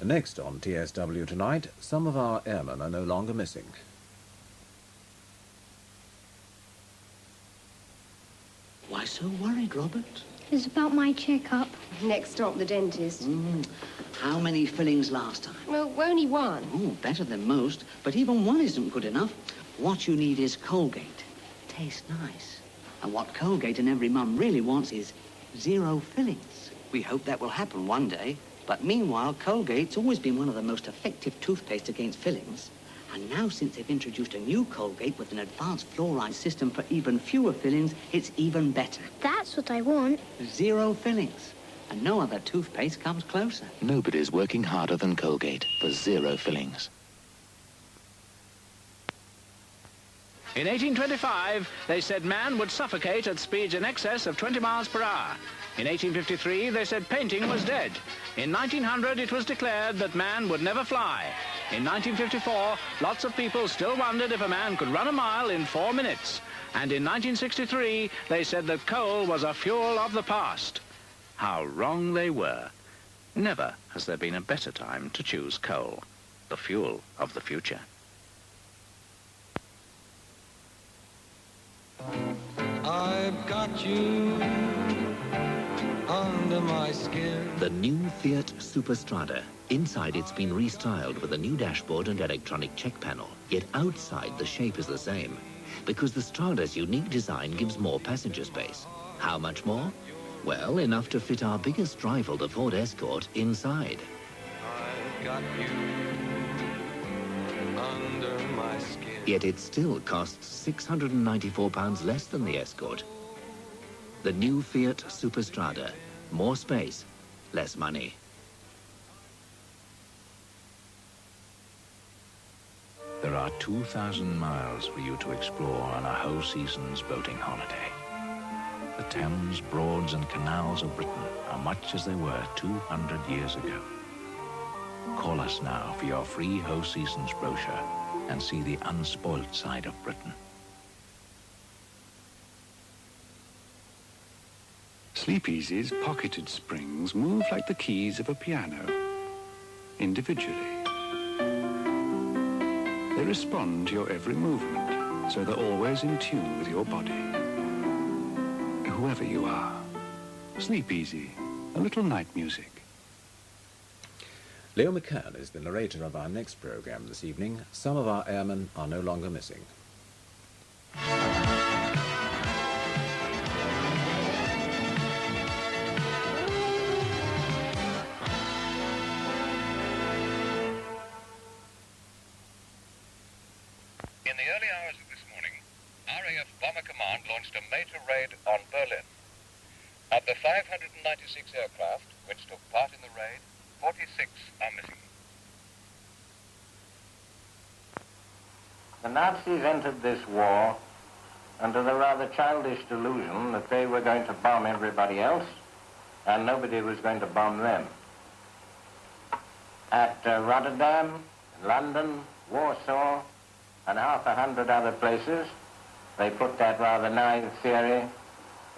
Next on TSW tonight, some of our airmen are no longer missing. Why so worried, Robert? It's about my checkup. Next stop, the dentist. How many fillings last time? Well, only one. Oh, better than most, but even one isn't good enough. What you need is Colgate. Tastes nice. And what Colgate and every mum really wants is 0 fillings. We hope that will happen one day. But meanwhile, Colgate's always been one of the most effective toothpaste against fillings. And now, since they've introduced a new Colgate with an advanced fluoride system for even fewer fillings, it's even better. That's what I want. 0 fillings. And no other toothpaste comes closer. Nobody's working harder than Colgate for 0 fillings. In 1825, they said man would suffocate at speeds in excess of 20 miles per hour. In 1853, they said painting was dead. In 1900, it was declared that man would never fly. In 1954, lots of people still wondered if a man could run a mile in 4 minutes. And in 1963, they said that coal was a fuel of the past. How wrong they were. Never has there been a better time to choose coal, the fuel of the future. I've got you under my skin. The new Fiat Superstrada. Inside, it's been restyled with a new dashboard and electronic check panel. Yet outside, the shape is the same, because the Strada's unique design gives more passenger space. How much more? Well, enough to fit our biggest rival, the Ford Escort, inside. I've got you under my skin. Yet it still costs £694 less than the Escort. The new Fiat Superstrada. More space, less money. There are 2,000 miles for you to explore on a whole season's boating holiday. The Thames, Broads and canals of Britain are much as they were 200 years ago. Call us now for your free whole season's brochure and see the unspoilt side of Britain. Sleep Easy's pocketed springs move like the keys of a piano, individually. They respond to your every movement, so they're always in tune with your body. Whoever you are, Sleep Easy, a little night music. Leo McCann is the narrator of our next program this evening. Some of our airmen are no longer missing. In the early hours of this morning, RAF Bomber Command launched a major raid on Berlin. Of the 596 aircraft which took part in the raid, 46 are missing. The Nazis entered this war under the rather childish delusion that they were going to bomb everybody else and nobody was going to bomb them. At Rotterdam, London, Warsaw, and 100 other places, they put that rather naive theory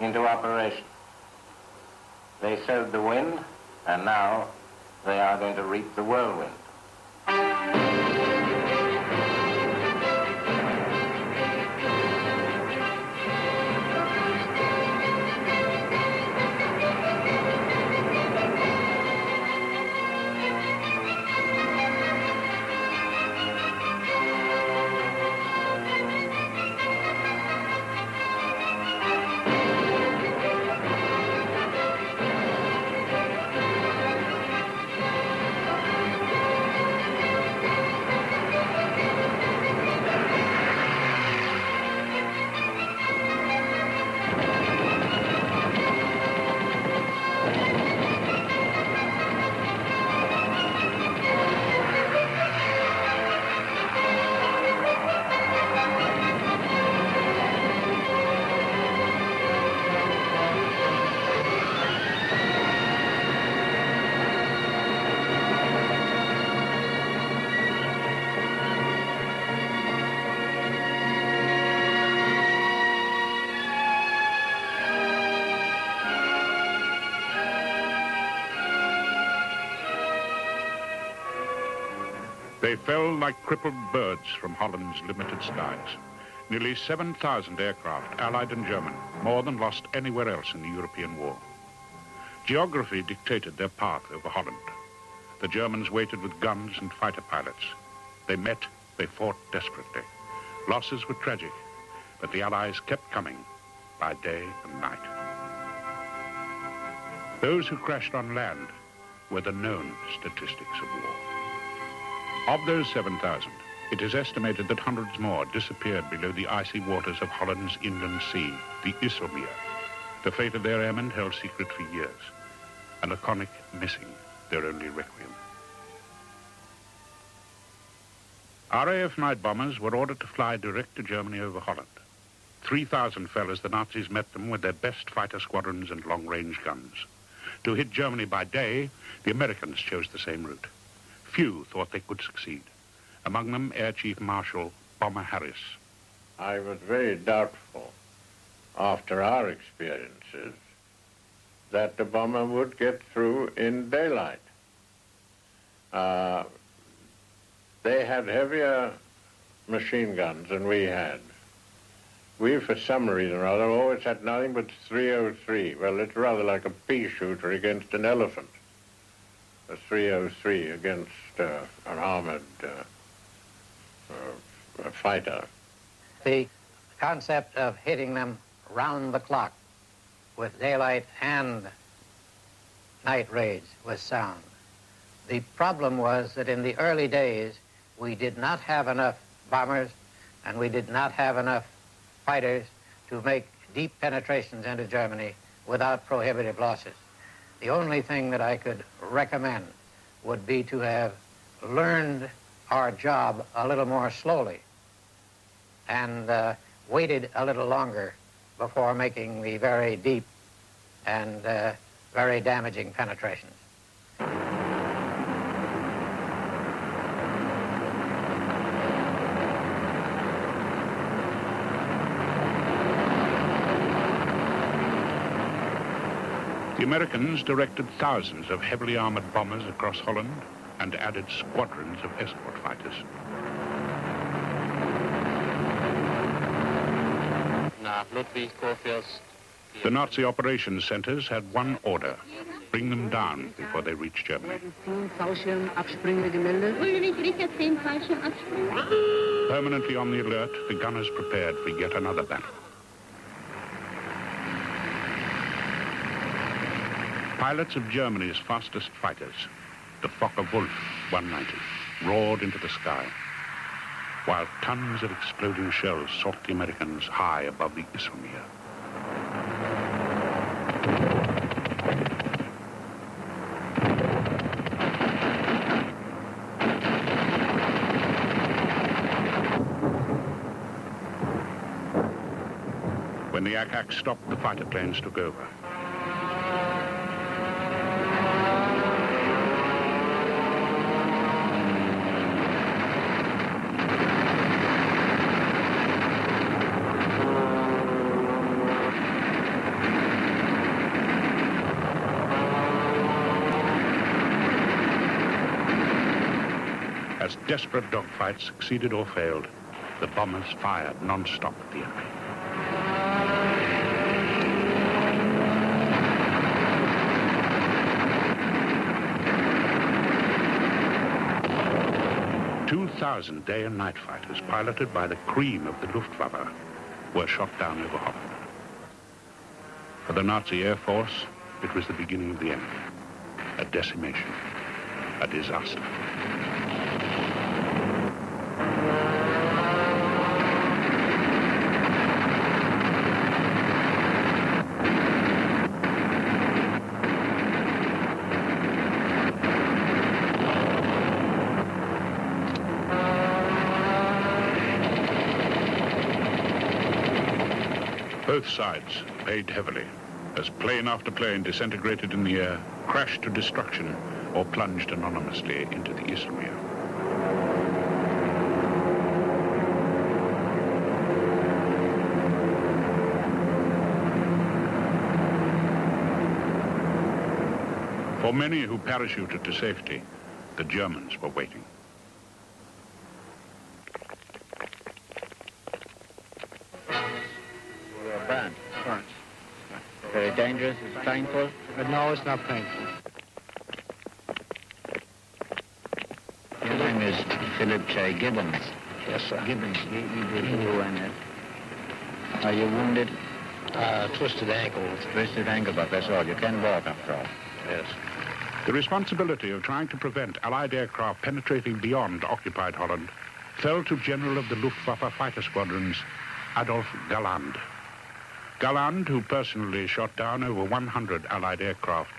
into operation. They sowed the wind, and now they are going to reap the whirlwind. They fell like crippled birds from Holland's limited skies. Nearly 7,000 aircraft, Allied and German, more than lost anywhere else in the European war. Geography dictated their path over Holland. The Germans waited with guns and fighter pilots. They met, they fought desperately. Losses were tragic, but the Allies kept coming by day and night. Those who crashed on land were the known statistics of war. Of those 7,000, it is estimated that hundreds more disappeared below the icy waters of Holland's inland sea, the IJsselmeer. The fate of their airmen held secret for years, a laconic missing, their only requiem. RAF night bombers were ordered to fly direct to Germany over Holland. 3,000 fell as the Nazis met them with their best fighter squadrons and long-range guns. To hit Germany by day, the Americans chose the same route. Few thought they could succeed. Among them, Air Chief Marshal Bomber Harris. I was very doubtful, after our experiences, that the bomber would get through in daylight. They had heavier machine guns than we had. We, for some reason or other, always had nothing but 303. Well, it's rather like a pea shooter against an elephant. A 303 against an armored fighter. The concept of hitting them round the clock with daylight and night raids was sound. The problem was that in the early days, we did not have enough bombers and we did not have enough fighters to make deep penetrations into Germany without prohibitive losses. The only thing that I could recommend would be to have learned our job a little more slowly and waited a little longer before making the very deep and very damaging penetrations. The Americans directed thousands of heavily armored bombers across Holland and added squadrons of escort fighters. The Nazi operations centers had one order: bring them down before they reach Germany. Permanently on the alert, the gunners prepared for yet another battle. Pilots of Germany's fastest fighters, the Fokker-Wulf 190, roared into the sky, while tons of exploding shells sought the Americans high above the IJsselmeer. When the ack stopped, the fighter planes took over. As desperate dogfights succeeded or failed, the bombers fired non-stop at the enemy. "2,000 day and night fighters, piloted by the cream of the Luftwaffe, were shot down over Holland. For the Nazi Air Force, it was the beginning of the end. A decimation, a disaster. Both sides paid heavily as plane after plane disintegrated in the air, crashed to destruction, or plunged anonymously into the IJsselmeer. For many who parachuted to safety, the Germans were waiting. dangerous? Is it painful? No, it's not painful. Your name is Philip J. Gibbons. Yes, sir. Gibbons, you and it. Are you wounded? Twisted ankle. Twisted ankle, but that's all. You can walk after all. Yes. The responsibility of trying to prevent Allied aircraft penetrating beyond occupied Holland fell to General of the Luftwaffe fighter squadrons, Adolf Galland. Galland, who personally shot down over 100 Allied aircraft,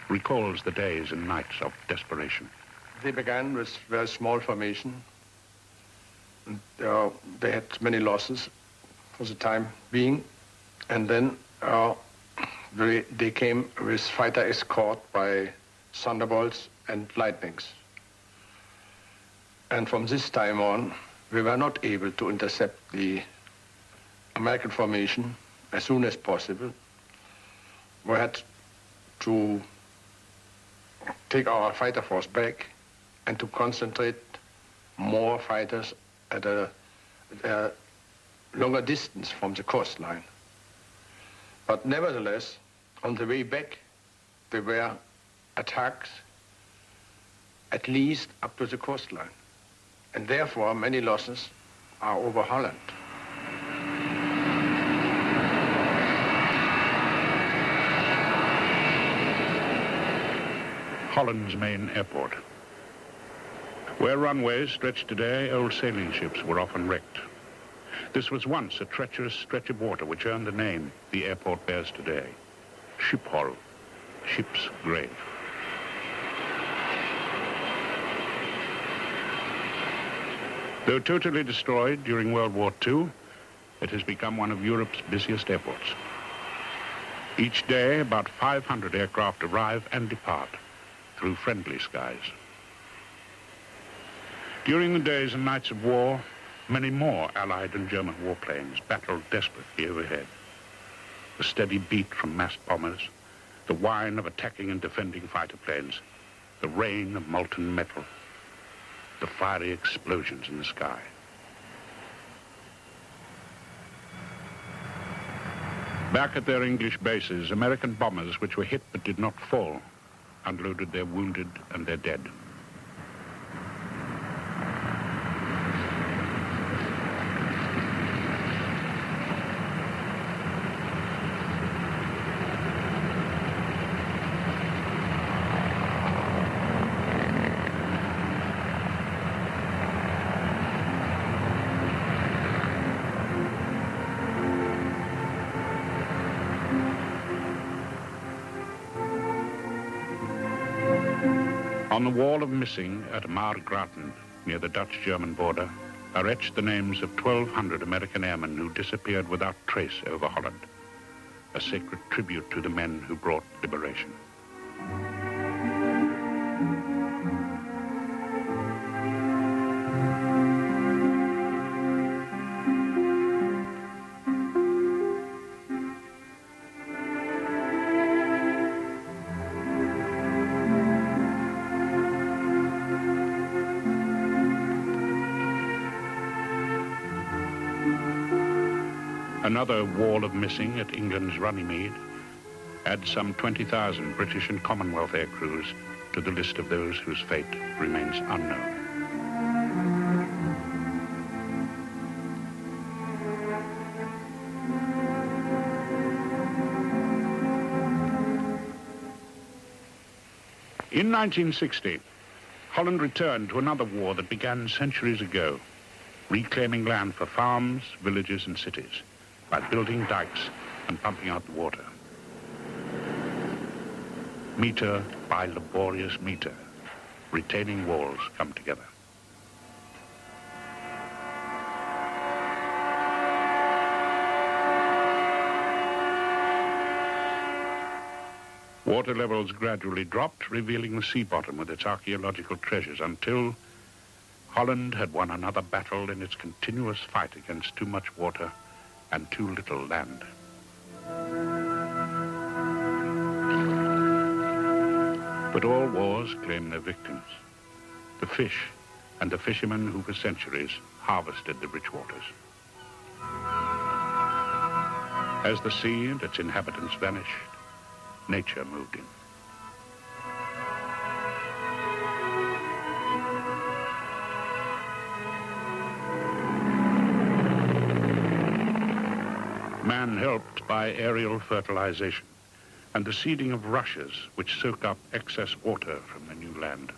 recalls the days and nights of desperation. They began with very small formation. And, they had many losses for the time being. And then they came with fighter escort by Thunderbolts and Lightnings. And from this time on, we were not able to intercept the American formation as soon as possible. We had to take our fighter force back and to concentrate more fighters at a longer distance from the coastline. But nevertheless, on the way back, there were attacks at least up to the coastline. And therefore, many losses are over Holland. Holland's main airport. Where runways stretch today, old sailing ships were often wrecked. This was once a treacherous stretch of water which earned the name the airport bears today, Schiphol, ship's grave. Though totally destroyed during World War II, it has become one of Europe's busiest airports. Each day, about 500 aircraft arrive and depart through friendly skies. During the days and nights of war, many more Allied and German warplanes battled desperately overhead. The steady beat from massed bombers, the whine of attacking and defending fighter planes, the rain of molten metal, the fiery explosions in the sky. Back at their English bases, American bombers which were hit but did not fall unloaded their wounded and their dead. On the wall of missing at Margraten, near the Dutch-German border, are etched the names of 1,200 American airmen who disappeared without trace over Holland, a sacred tribute to the men who brought liberation. Another wall of missing at England's Runnymede adds some 20,000 British and Commonwealth air crews to the list of those whose fate remains unknown. In 1960, Holland returned to another war that began centuries ago, reclaiming land for farms, villages and cities, by building dikes and pumping out the water. Meter by laborious meter, retaining walls come together. Water levels gradually dropped, revealing the sea bottom with its archaeological treasures until Holland had won another battle in its continuous fight against too much water and too little land. But all wars claim their victims, the fish and the fishermen who for centuries harvested the rich waters. As the sea and its inhabitants vanished, nature moved in. Man helped by aerial fertilization and the seeding of rushes which soak up excess water from the new land.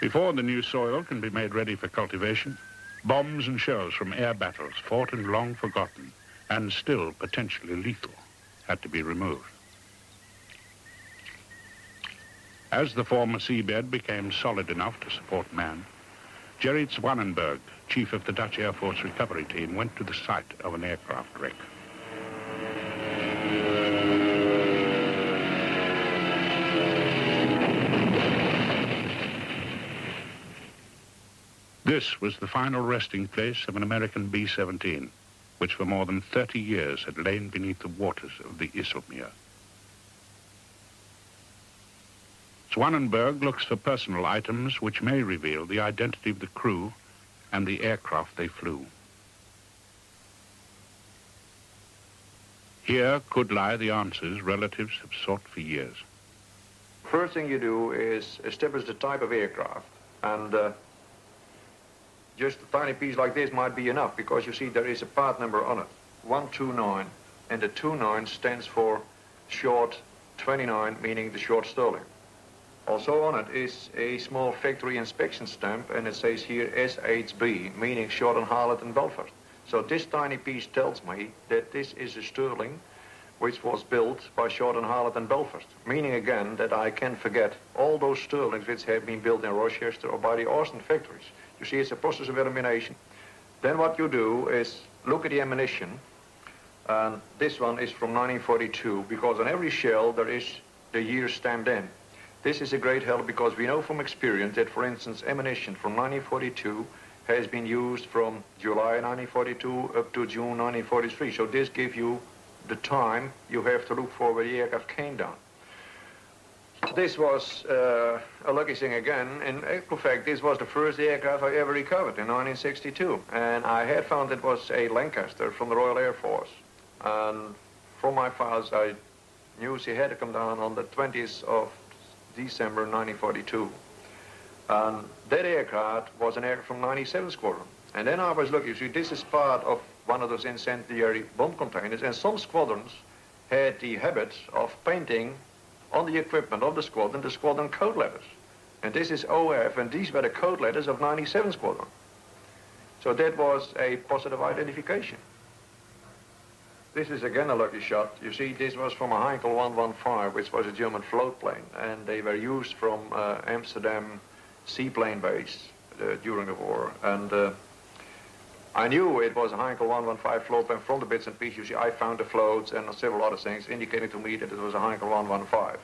Before the new soil can be made ready for cultivation, bombs and shells from air battles fought and long forgotten, and still potentially lethal, had to be removed. As the former seabed became solid enough to support man, Gerrit Zwanenberg, chief of the Dutch Air Force recovery team, went to the site of an aircraft wreck. This was the final resting place of an American B-17, which for more than 30 years had lain beneath the waters of the Isselmeer. Zwanenberg looks for personal items which may reveal the identity of the crew and the aircraft they flew. Here could lie the answers relatives have sought for years. First thing you do is establish the type of aircraft, and just a tiny piece like this might be enough, because you see there is a part number on it, 129, and the 29 stands for short 29, meaning the short Sterling. Also on it is a small factory inspection stamp, and it says here SHB, meaning Short and Harlot and Belfast. So this tiny piece tells me that this is a Sterling which was built by Short and Harlot and Belfast, meaning again that I can forget all those Sterlings which have been built in Rochester or by the Austin factories. You see, it's a process of elimination. Then what you do is look at the ammunition, and this one is from 1942, because on every shell there is the year stamped in. This is a great help because we know from experience that, for instance, ammunition from 1942 has been used from July 1942 up to June 1943. So this gives you the time you have to look for where the aircraft came down. This was a lucky thing again. In actual fact, this was the first aircraft I ever recovered in 1962. And I had found it was a Lancaster from the Royal Air Force. And from my files, I knew she had to come down on the 20th of December 1942. And that aircraft was an aircraft from 97 Squadron. And then I was looking, you see, this is part of one of those incendiary bomb containers, and some squadrons had the habit of painting on the equipment of the squadron code letters. And this is OF, and these were the code letters of 97 Squadron. So that was a positive identification. This is again a lucky shot. You see, this was from a Heinkel 115, which was a German float plane, and they were used from Amsterdam seaplane base during the war. And I knew it was a Heinkel 115 float plane from the bits and pieces. You see, I found the floats and several other things indicating to me that it was a Heinkel 115.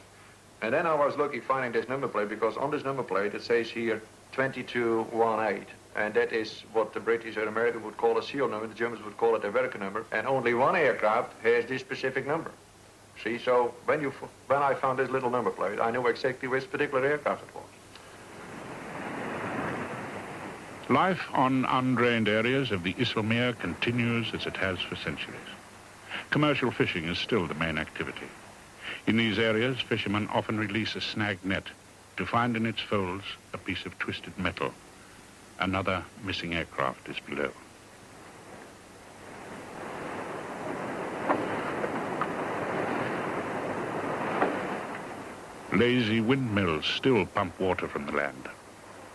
And then I was lucky finding this number plate, because on this number plate it says here 2218. And that is what the British and Americans would call a serial number. The Germans would call it a Werke number. And only one aircraft has this specific number. See, so when I found this little number plate, I knew exactly which particular aircraft it was. Life on undrained areas of the Isselmeer continues as it has for centuries. Commercial fishing is still the main activity. In these areas, fishermen often release a snag net to find in its folds a piece of twisted metal. Another missing aircraft is below. Lazy windmills still pump water from the land,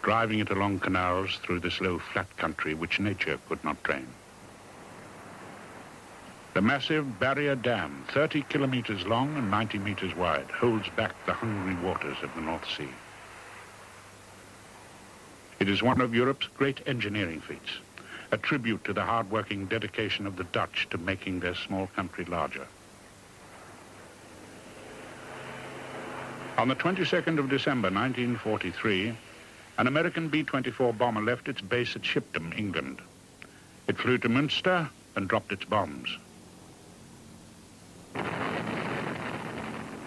driving it along canals through this low, flat country which nature could not drain. The massive Barrier Dam, 30 kilometers long and 90 meters wide, holds back the hungry waters of the North Sea. It is one of Europe's great engineering feats, a tribute to the hard-working dedication of the Dutch to making their small country larger. On the 22nd of December 1943, an American B-24 bomber left its base at Shipton, England. It flew to Münster and dropped its bombs.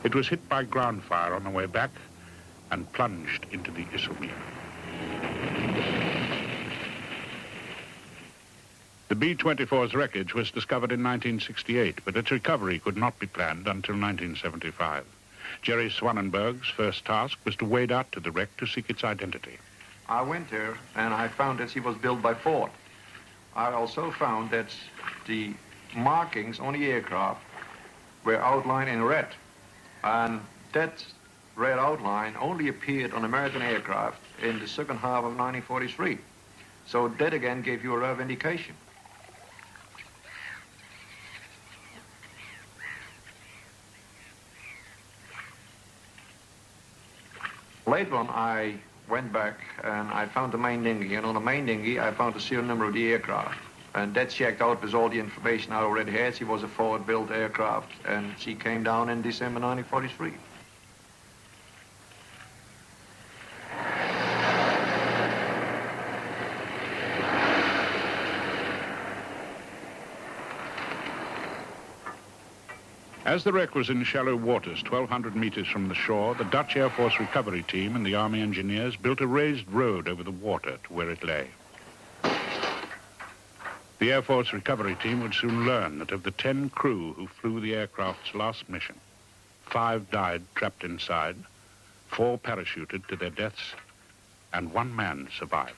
It was hit by ground fire on the way back and plunged into the Issel. The B-24's wreckage was discovered in 1968, but its recovery could not be planned until 1975. Jerry Swannenberg's first task was to wade out to the wreck to seek its identity. I went there and I found that he was built by Ford. I also found that the markings on the aircraft were outlined in red. And that red outline only appeared on American aircraft in the second half of 1943. So that again gave you a rough indication. Later on, I went back and I found the main dinghy, and on the main dinghy, I found the serial number of the aircraft. And that checked out with all the information I already had. She was a Ford-built aircraft, and she came down in December 1943. As the wreck was in shallow waters, 1,200 meters from the shore, the Dutch Air Force recovery team and the Army engineers built a raised road over the water to where it lay. The Air Force recovery team would soon learn that of the 10 crew who flew the aircraft's last mission, 5 died trapped inside, 4 parachuted to their deaths, and 1 man survived.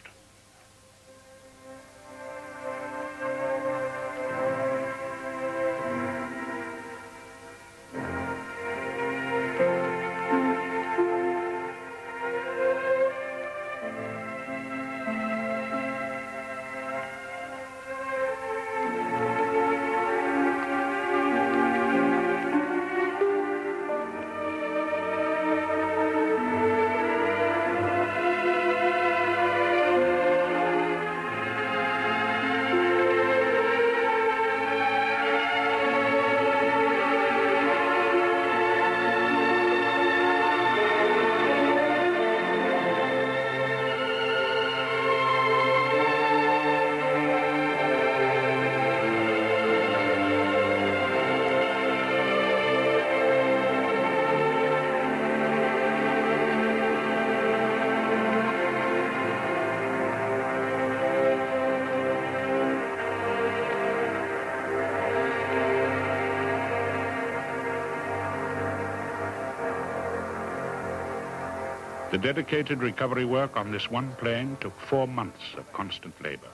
The dedicated recovery work on this one plane took 4 months of constant labor.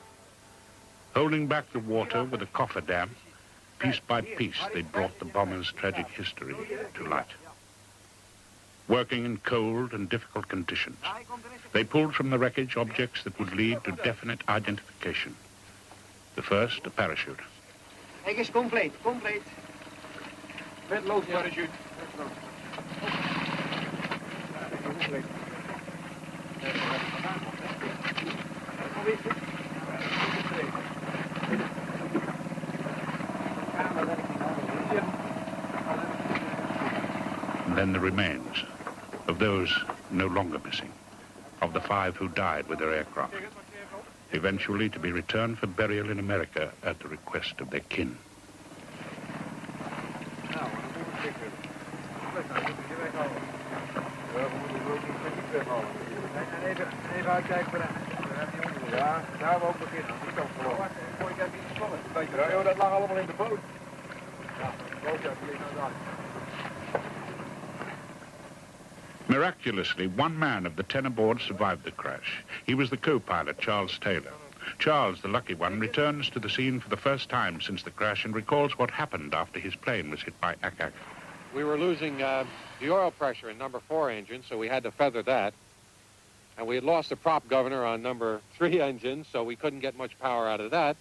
Holding back the water with a cofferdam, piece by piece they brought the bomber's tragic history to light. Working in cold and difficult conditions, they pulled from the wreckage objects that would lead to definite identification. The first, a parachute. Kijk eens, compleet. Met loodparachute. And then the remains of those no longer missing, of the 5 who died with their aircraft, eventually to be returned for burial in America at the request of their kin. Even uitkijken voor hem. Ja, daar hebben we ook beginnen. Die kant verloren. Ja, joh, dat lag allemaal in de boot. Ja, de boot, ja, die ligt nou daar. Miraculously, 1 man of the 10 aboard survived the crash. He was the co-pilot, Charles Taylor. Charles, the lucky one, returns to the scene for the first time since the crash and recalls what happened after his plane was hit by ack-ack. We were losing the oil pressure in number 4 engine, so we had to feather that. And we had lost the prop governor on number 3 engine, so we couldn't get much power out of that.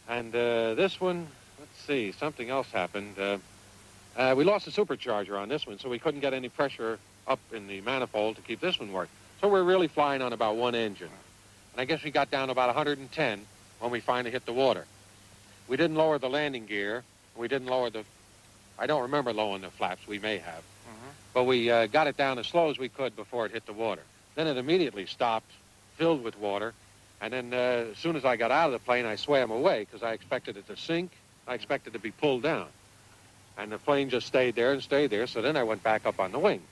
And this one, let's see, something else happened. We lost the supercharger on this one, so we couldn't get any pressure up in the manifold to keep this one working. So we're really flying on about 1 engine. And I guess we got down to about 110 when we finally hit the water. We didn't lower the landing gear. We didn't lower the, I don't remember lowering the flaps. We may have. But we got it down as slow as we could before it hit the water. Then it immediately stopped, filled with water. And then as soon as I got out of the plane, I swam away because I expected it to sink. I expected to be pulled down. And the plane just stayed there and stayed there. So then I went back up on the wing.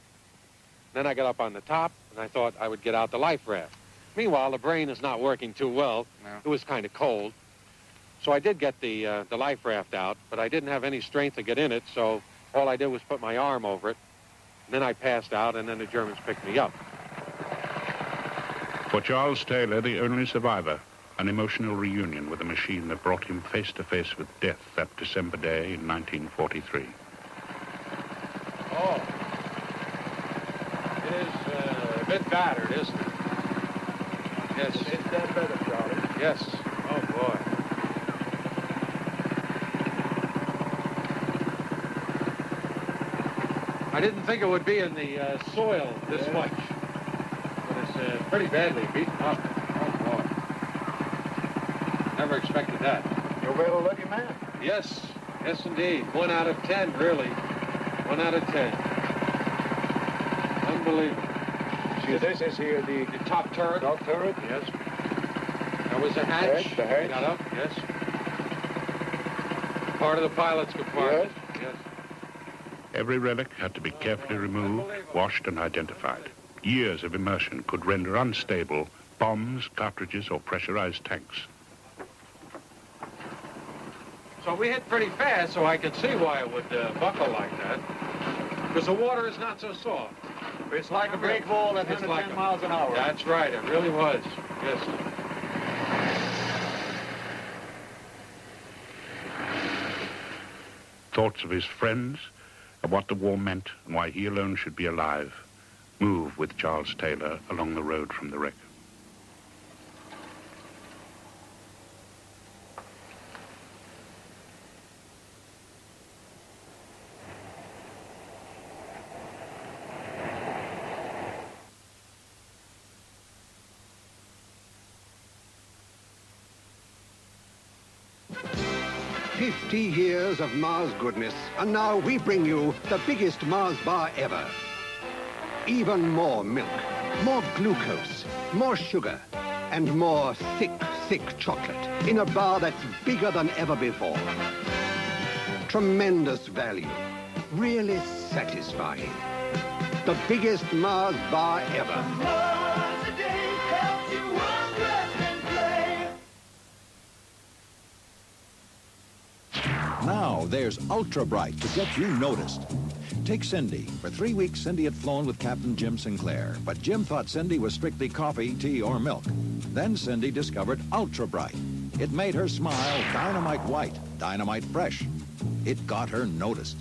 Then I got up on the top, and I thought I would get out the life raft. Meanwhile, the brain is not working too well. No. It was kind of cold. So I did get the life raft out, but I didn't have any strength to get in it, so all I did was put my arm over it. And then I passed out, and then the Germans picked me up. For Charles Taylor, the only survivor, an emotional reunion with a machine that brought him face to face with death that December day in 1943. Oh. It is a bit battered, isn't it? Yes. It's that better, Charlie. Yes. Oh, boy. I didn't think it would be in the soil this much. But it's pretty badly beaten up. Oh, boy. Never expected that. You're a very lucky man. Yes. Yes, indeed. 1 out of 10, really. 1 out of 10. Unbelievable. See, this is here the top turret. Top turret. Yes. There was a hatch. The hatch. Got up. Yes. Part of the pilot's compartment. Yes. Every relic had to be carefully removed, washed, and identified. Years of immersion could render unstable bombs, cartridges, or pressurized tanks. So we hit pretty fast, so I could see why it would buckle like that. Because the water is not so soft. It's like a great wall at 110 miles an hour. That's right, it really was. Yes. Thoughts of his friends, of what the war meant, and why he alone should be alive, move with Charles Taylor along the road from the wreck. "50 years of Mars goodness, and now we bring you the biggest Mars bar ever. Even more milk, more glucose, more sugar, and more thick, thick chocolate in a bar that's bigger than ever before. Tremendous value, really satisfying. The biggest Mars bar ever." Now there's Ultra Bright to get you noticed. Take Cindy. For 3 weeks, Cindy had flown with Captain Jim Sinclair, but Jim thought Cindy was strictly coffee, tea, or milk. Then Cindy discovered Ultra Bright. It made her smile dynamite white, dynamite fresh. It got her noticed.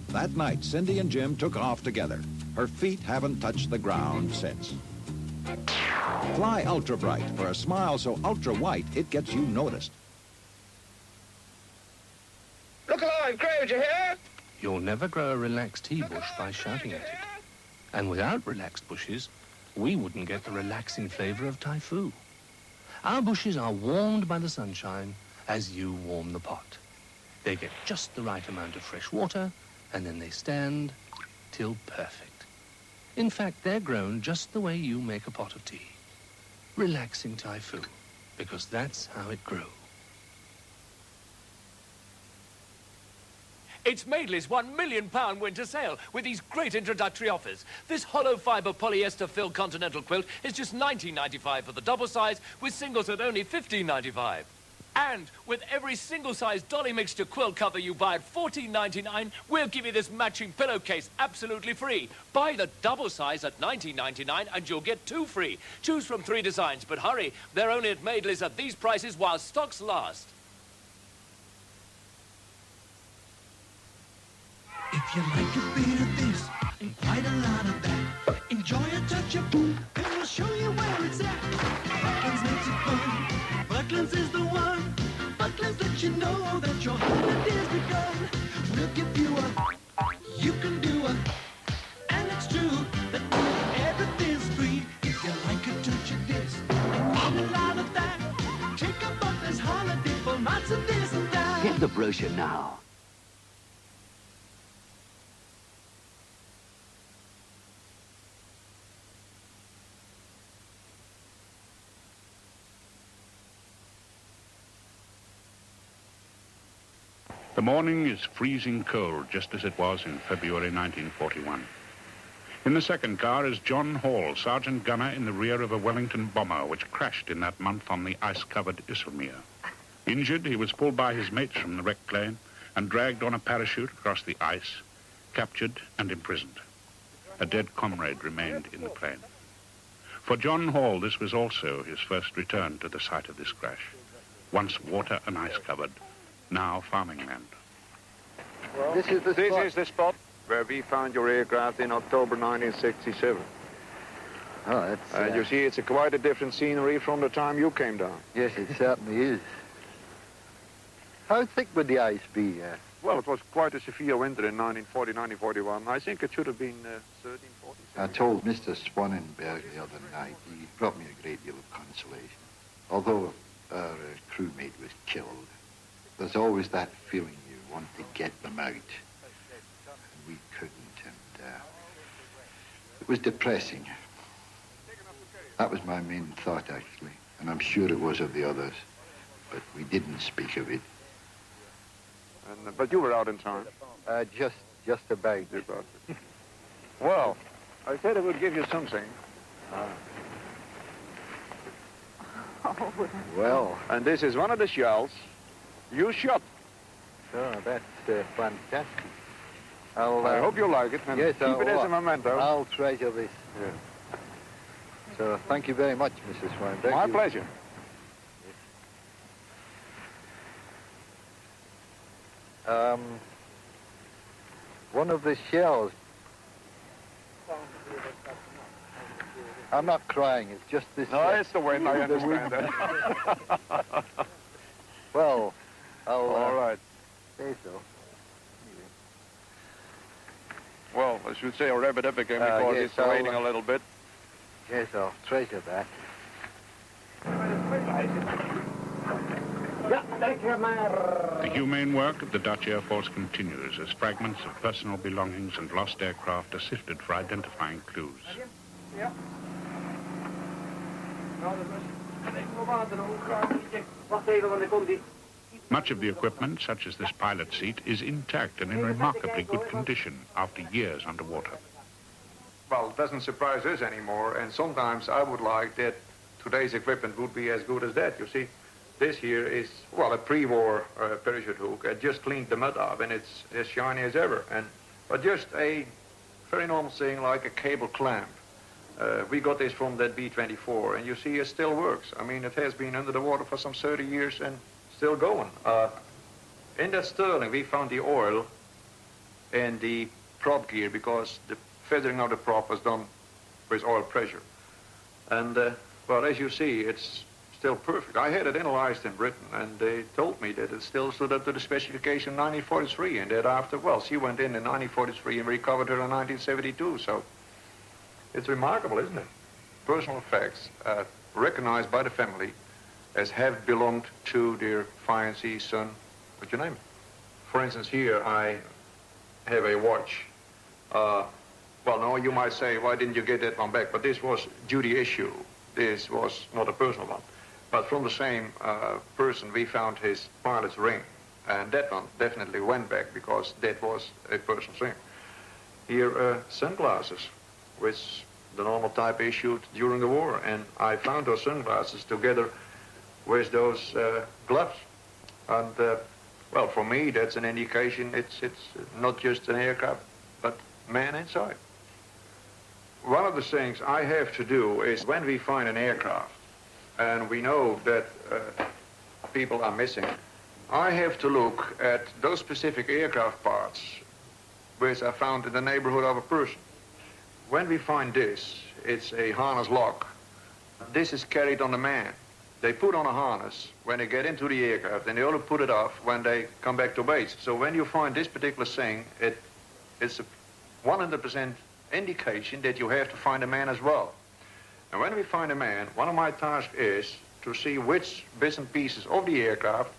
That night, Cindy and Jim took off together. Her feet haven't touched the ground since. Fly Ultra Bright for a smile so ultra white it gets you noticed. Look alive, Crow, did you hear? You'll never grow a relaxed tea bush by shouting at it. And without relaxed bushes, we wouldn't get the relaxing flavor of Thai food. Our bushes are warmed by the sunshine as you warm the pot. They get just the right amount of fresh water, and then they stand till perfect. In fact, they're grown just the way you make a pot of tea. Relaxing Thai food, because that's how it grew. It's Madeley's £1 million winter sale with these great introductory offers. This hollow fibre polyester filled continental quilt is just $19.95 for the double size, with singles at only $15.95. And with every single-size dolly mixture quilt cover you buy at $14.99, we'll give you this matching pillowcase absolutely free. Buy the double size at $19.99 and you'll get 2 free. Choose from 3 designs, but hurry, they're only at Madeley's at these prices while stocks last. If you like a bit of this and quite a lot of that, enjoy a touch of boom, and we'll show you where it's at. Bucklands makes it fun. Bucklands is the one. Bucklands let you know that your holiday's begun. We'll give you a, you can do a, and it's true that everything's free. If you like a touch of this and quite a lot of that, take a Bucklands holiday for lots of this and that. Get the brochure now. The morning is freezing cold, just as it was in February 1941. In the second car is John Hall, sergeant gunner in the rear of a Wellington bomber, which crashed in that month on the ice-covered Isselmere. Injured, he was pulled by his mates from the wrecked plane and dragged on a parachute across the ice, captured and imprisoned. A dead comrade remained in the plane. For John Hall, this was also his first return to the site of this crash. Once water and ice covered, now farming land. This is the spot where we found your aircraft in October 1967. Oh, that's... And you see, it's quite a different scenery from the time you came down. Yes, it certainly is. How thick would the ice be? Well, it was quite a severe winter in 1940, 1941. I think it should have been 13, 14. I told Mr. Swanenberg the other night, he brought me a great deal of consolation. Although our crewmate was killed, there's always that feeling you want to get them out. And we couldn't, and it was depressing. That was my main thought, actually, and I'm sure it was of the others, but we didn't speak of it. And, but you were out in time. Just about. Well, I said I would give you something. Well. And this is one of the shells you shot. Oh, that's fantastic. I hope you like it, and yes, keep it as a memento. I'll treasure this. Yeah. So, thank you very much, Mrs. Swanberg. My pleasure. One of the shells. I'm not crying, it's just this... No, it's the wind, I understand that. Well, I'll... All right. Say so. Well, I should say a rabbit up again because yes, it's raining a little bit. Yes, I'll treasure that. The humane work of the Dutch Air Force continues as fragments of personal belongings and lost aircraft are sifted for identifying clues. Much of the equipment, such as this pilot seat, is intact and in remarkably good condition after years underwater. Well, it doesn't surprise us anymore, and sometimes I would like that today's equipment would be as good as that. You see, this here is, well, a pre-war parachute hook. I just cleaned the mud off, and it's as shiny as ever. But just a very normal thing like a cable clamp. We got this from that B-24, and you see it still works. I mean, it has been under the water for some 30 years and still going. In that Sterling, we found the oil and the prop gear because the feathering of the prop was done with oil pressure. And, well, as you see, it's still perfect. I had it analyzed in Britain, and they told me that it still stood up to the specification in 1943, and that after, well, she went in 1943 and recovered her in 1972, so it's remarkable, isn't it? Personal effects recognized by the family as have belonged to their fiancé, son, what's your name? For instance, here I have a watch. Well, no, you might say, why didn't you get that one back? But this was duty issue. This was not a personal one. But from the same person, we found his pilot's ring. And that one definitely went back because that was a personal thing. Here, sunglasses, which the normal type issued during the war. And I found those sunglasses together with those gloves. And, well, for me, that's an indication it's not just an aircraft, but man inside. One of the things I have to do is when we find an aircraft and we know that people are missing, I have to look at those specific aircraft parts which are found in the neighborhood of a person. When we find this, it's a harness lock. This is carried on the man. They put on a harness when they get into the aircraft, and they only put it off when they come back to base. So when you find this particular thing, it's a 100% indication that you have to find a man as well. And when we find a man, one of my tasks is to see which bits and pieces of the aircraft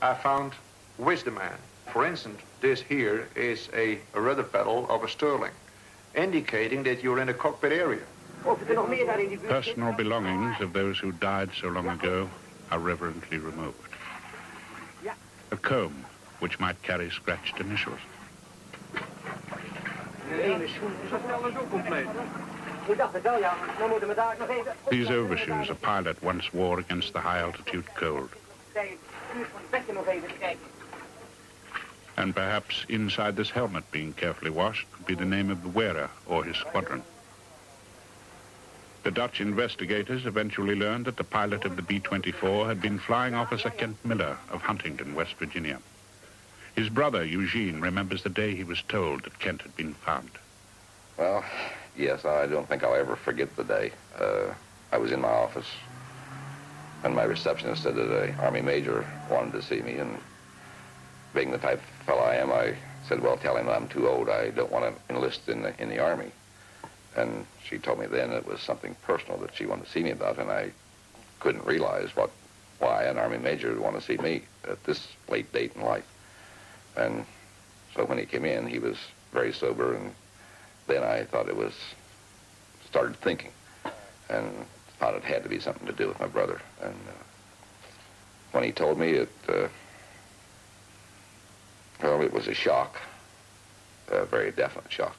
are found with the man. For instance, this here is a rudder pedal of a Sterling, indicating that you're in the cockpit area. Personal belongings of those who died so long ago are reverently removed. A comb which might carry scratched initials. These overshoes a pilot once wore against the high-altitude cold. And perhaps inside this helmet being carefully washed could be the name of the wearer or his squadron. The Dutch investigators eventually learned that the pilot of the B-24 had been flying Officer Kent Miller of Huntington, West Virginia. His brother, Eugene, remembers the day he was told that Kent had been found. Well, yes, I don't think I'll ever forget the day. I was in my office, and my receptionist said that an Army major wanted to see me, and being the type of fellow I am, I said, well, tell him I'm too old. I don't want to enlist in the Army. And she told me then it was something personal that she wanted to see me about, and I couldn't realize why an Army major would want to see me at this late date in life. And so when he came in, he was very sober, and then I thought started thinking, and thought it had to be something to do with my brother. And when he told me well, it was a shock, a very definite shock.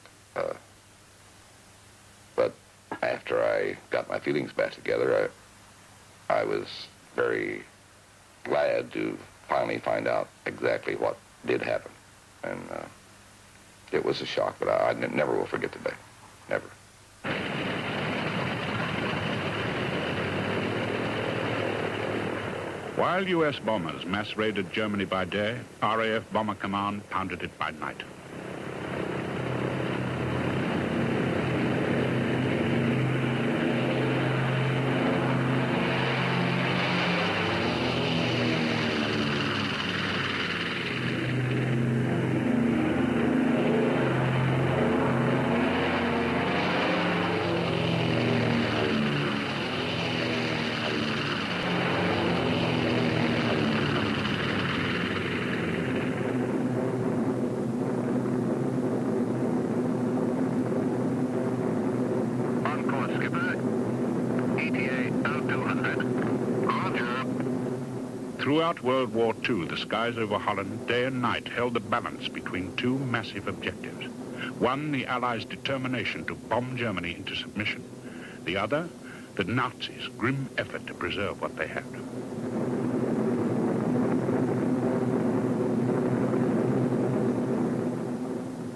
But after I got my feelings back together, I was very glad to finally find out exactly what did happen. And it was a shock, but I never will forget the day. Never. While U.S. bombers mass raided Germany by day, RAF Bomber Command pounded it by night. Throughout World War II, the skies over Holland, day and night, held the balance between two massive objectives. One, the Allies' determination to bomb Germany into submission. The other, the Nazis' grim effort to preserve what they had.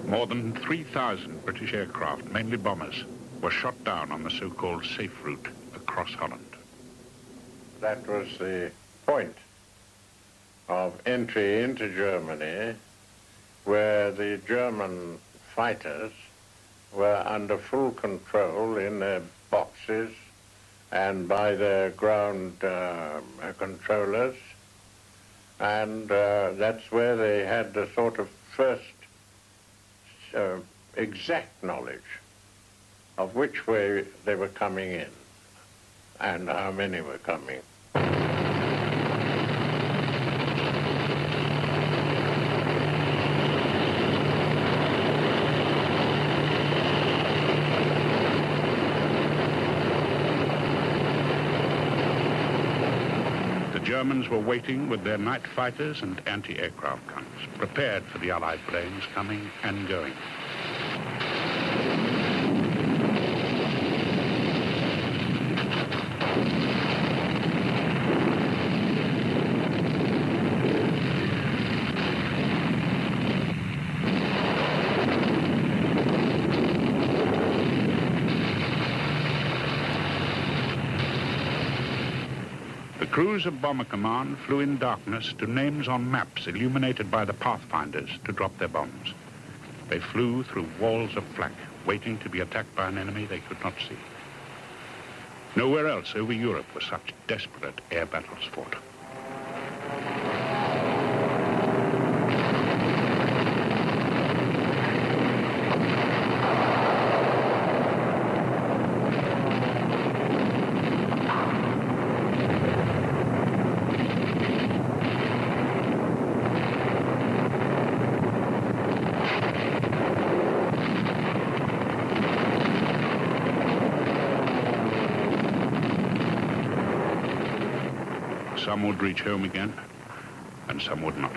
More than 3,000 British aircraft, mainly bombers, were shot down on the so-called safe route across Holland. That was the point of entry into Germany, where the German fighters were under full control in their boxes and by their ground controllers. And that's where they had the sort of first exact knowledge of which way they were coming in and how many were coming. The Germans were waiting with their night fighters and anti-aircraft guns, prepared for the Allied planes coming and going. Crews of Bomber Command flew in darkness to names on maps illuminated by the pathfinders to drop their bombs. They flew through walls of flak, waiting to be attacked by an enemy they could not see. Nowhere else over Europe were such desperate air battles fought. Some would reach home again, and some would not.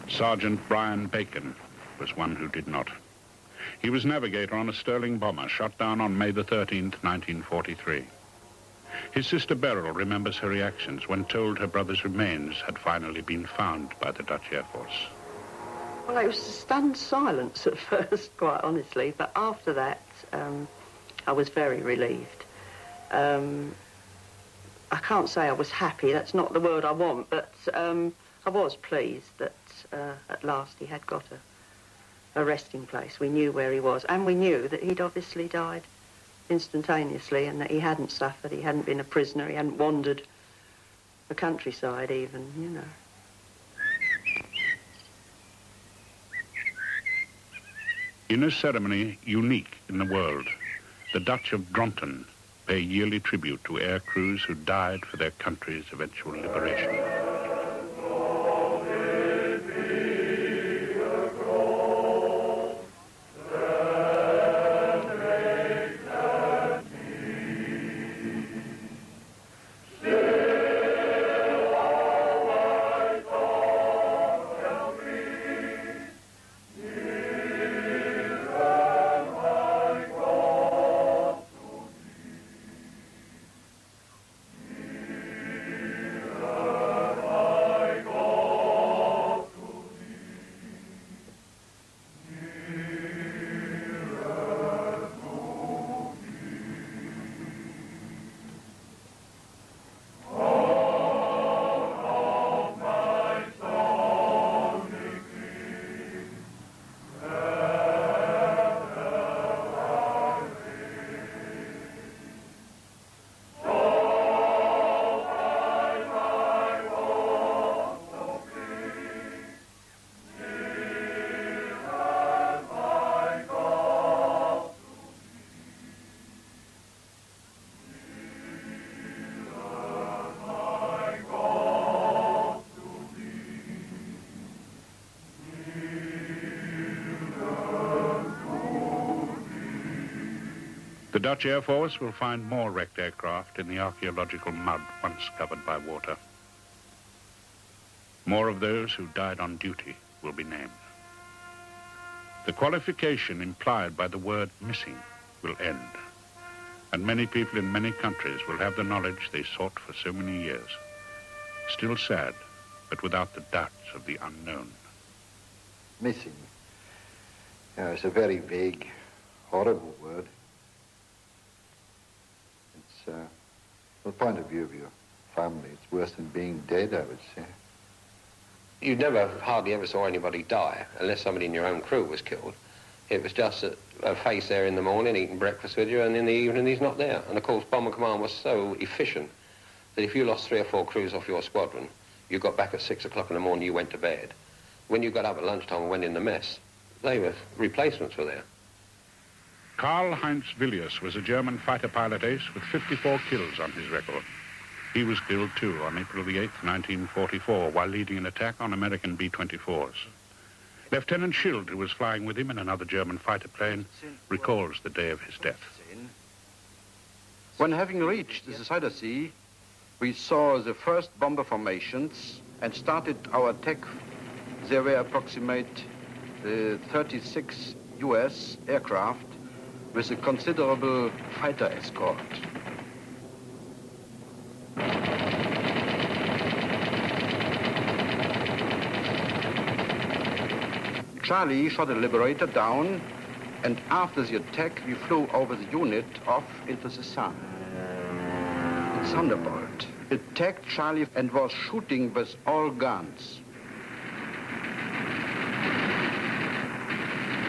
Sergeant Brian Bacon was one who did not. He was navigator on a Sterling bomber shot down on May the 13th, 1943. His sister Beryl remembers her reactions when told her brother's remains had finally been found by the Dutch Air Force. Well, it was a stunned silence at first, quite honestly, but after that, I was very relieved. I can't say I was happy, that's not the word I want, but I was pleased that at last he had got a resting place. We knew where he was, and we knew that he'd obviously died instantaneously and that he hadn't suffered, he hadn't been a prisoner, he hadn't wandered the countryside even, you know. In a ceremony unique in the world, the Dutch of Dronten pay yearly tribute to air crews who died for their country's eventual liberation. The Dutch Air Force will find more wrecked aircraft in the archaeological mud once covered by water. More of those who died on duty will be named. The qualification implied by the word missing will end, and many people in many countries will have the knowledge they sought for so many years. Still sad, but without the doubts of the unknown. Missing. It's a very vague, horrible word. From the point of view of your family, it's worse than being dead, I would say. You hardly ever saw anybody die, unless somebody in your own crew was killed. It was just a face there in the morning, eating breakfast with you, and in the evening he's not there. And of course, Bomber Command was so efficient that if you lost 3 or 4 crews off your squadron, you got back at 6 o'clock in the morning, you went to bed. When you got up at lunchtime and went in the mess, replacements were there. Karl-Heinz Villiers was a German fighter pilot ace with 54 kills on his record. He was killed too on April the 8th, 1944, while leading an attack on American B-24s. Lieutenant Schild, who was flying with him in another German fighter plane, recalls the day of his death. When having reached the Zuider Sea, we saw the first bomber formations and started our attack. There were approximate 36 US aircraft with a considerable fighter escort. Charlie shot a Liberator down, and after the attack, we flew over the unit off into the sun. Thunderbolt attacked Charlie and was shooting with all guns.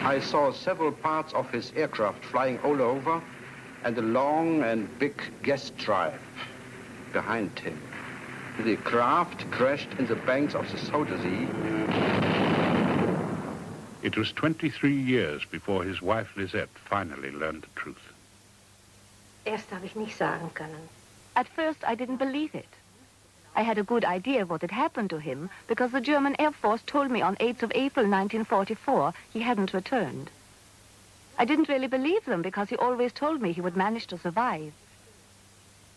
I saw several parts of his aircraft flying all over and a long and big gas drive behind him. The craft crashed in the banks of the Zuider Sea. It was 23 years before his wife Lisette finally learned the truth. Erst habe ich nicht sagen können. At first, I didn't believe it. I had a good idea of what had happened to him because the German Air Force told me on 8th of April 1944 he hadn't returned. I didn't really believe them because he always told me he would manage to survive.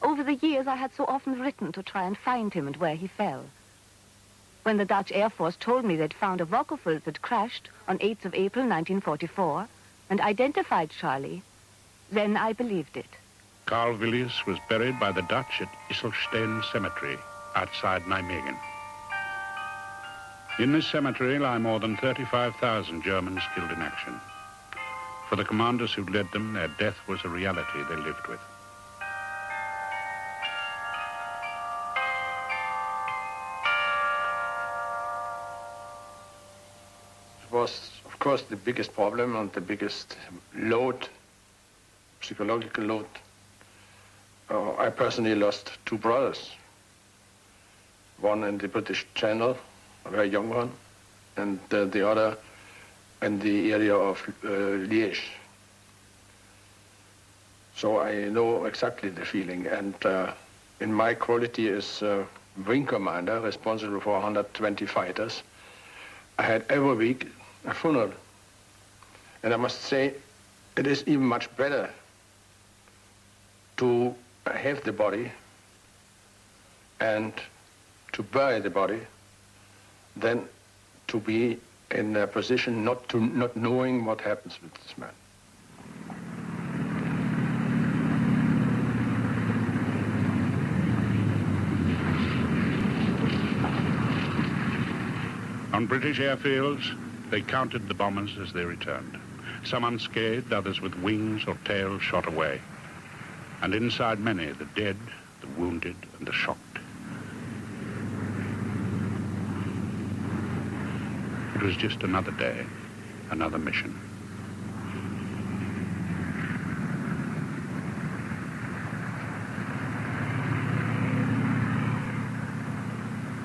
Over the years, I had so often written to try and find him and where he fell. When the Dutch Air Force told me they'd found a Vockerfield that crashed on 8th of April 1944 and identified Charlie, then I believed it. Carl Willius was buried by the Dutch at Isselstein Cemetery outside Nijmegen. In this cemetery lie more than 35,000 Germans killed in action. For the commanders who led them, their death was a reality they lived with. It was, of course, the biggest problem and the biggest load, psychological load. I personally lost two brothers. One in the British Channel, a very young one, and the other in the area of Liège. So I know exactly the feeling, and in my quality as wing commander, responsible for 120 fighters, I had every week a funeral. And I must say, it is even much better to have the body and to bury the body than to be in a position not knowing what happens with this man. On British airfields, they counted the bombers as they returned. Some unscathed, others with wings or tails shot away. And inside many, the dead, the wounded, and the shocked. It was just another day, another mission.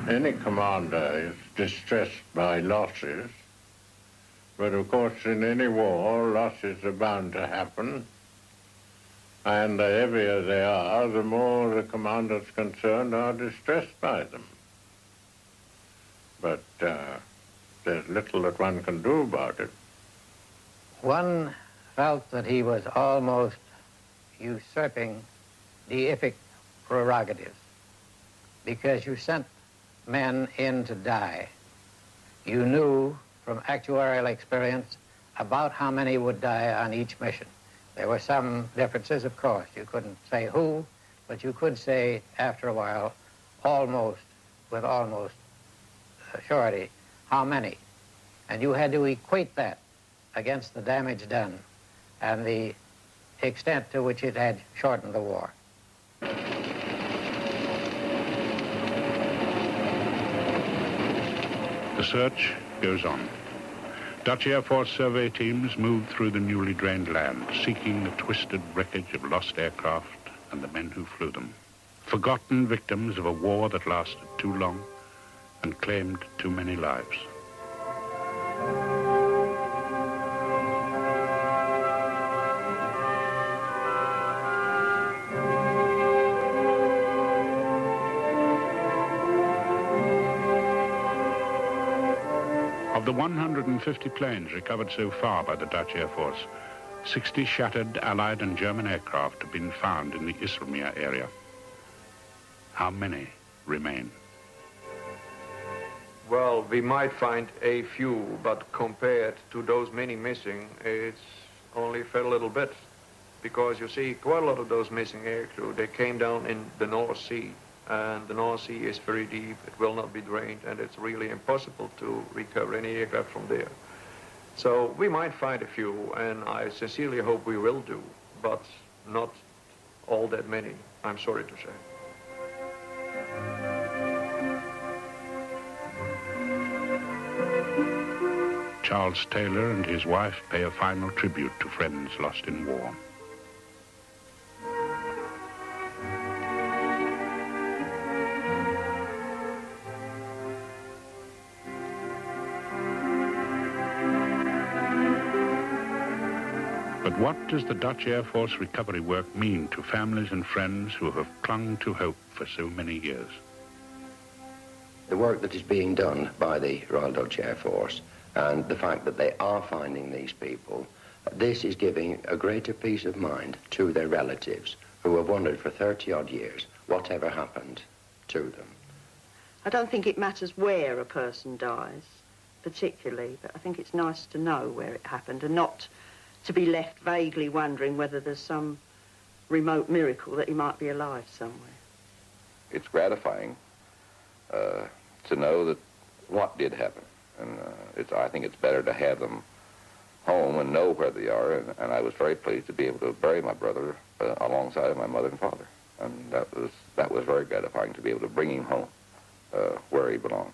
Any commander is distressed by losses, but of course in any war, losses are bound to happen, and the heavier they are, the more the commanders concerned are distressed by them. But there's little that one can do about it. One felt that he was almost usurping deific prerogatives because you sent men in to die. You knew from actuarial experience about how many would die on each mission. There were some differences, of course. You couldn't say who, but you could say after a while, with almost surety, how many. And you had to equate that against the damage done and the extent to which it had shortened the war. The search goes on. Dutch Air Force survey teams move through the newly drained land, seeking the twisted wreckage of lost aircraft and the men who flew them. Forgotten victims of a war that lasted too long and claimed too many lives. Of the 150 planes recovered so far by the Dutch Air Force, 60 shattered Allied and German aircraft have been found in the Ijsselmeer area. How many remain? Well, we might find a few, but compared to those many missing, it's only a very little bit. Because you see, quite a lot of those missing aircrew, they came down in the North Sea. And the North Sea is very deep, it will not be drained, and it's really impossible to recover any aircraft from there. So we might find a few, and I sincerely hope we will do, but not all that many, I'm sorry to say. Charles Taylor and his wife pay a final tribute to friends lost in war. But what does the Dutch Air Force recovery work mean to families and friends who have clung to hope for so many years? The work that is being done by the Royal Dutch Air Force and the fact that they are finding these people, this is giving a greater peace of mind to their relatives who have wondered for 30-odd years whatever happened to them. I don't think it matters where a person dies, particularly, but I think it's nice to know where it happened and not to be left vaguely wondering whether there's some remote miracle that he might be alive somewhere. It's gratifying to know that what did happen. And I think it's better to have them home and know where they are. And I was very pleased to be able to bury my brother alongside of my mother and father. And that was very gratifying to be able to bring him home where he belonged.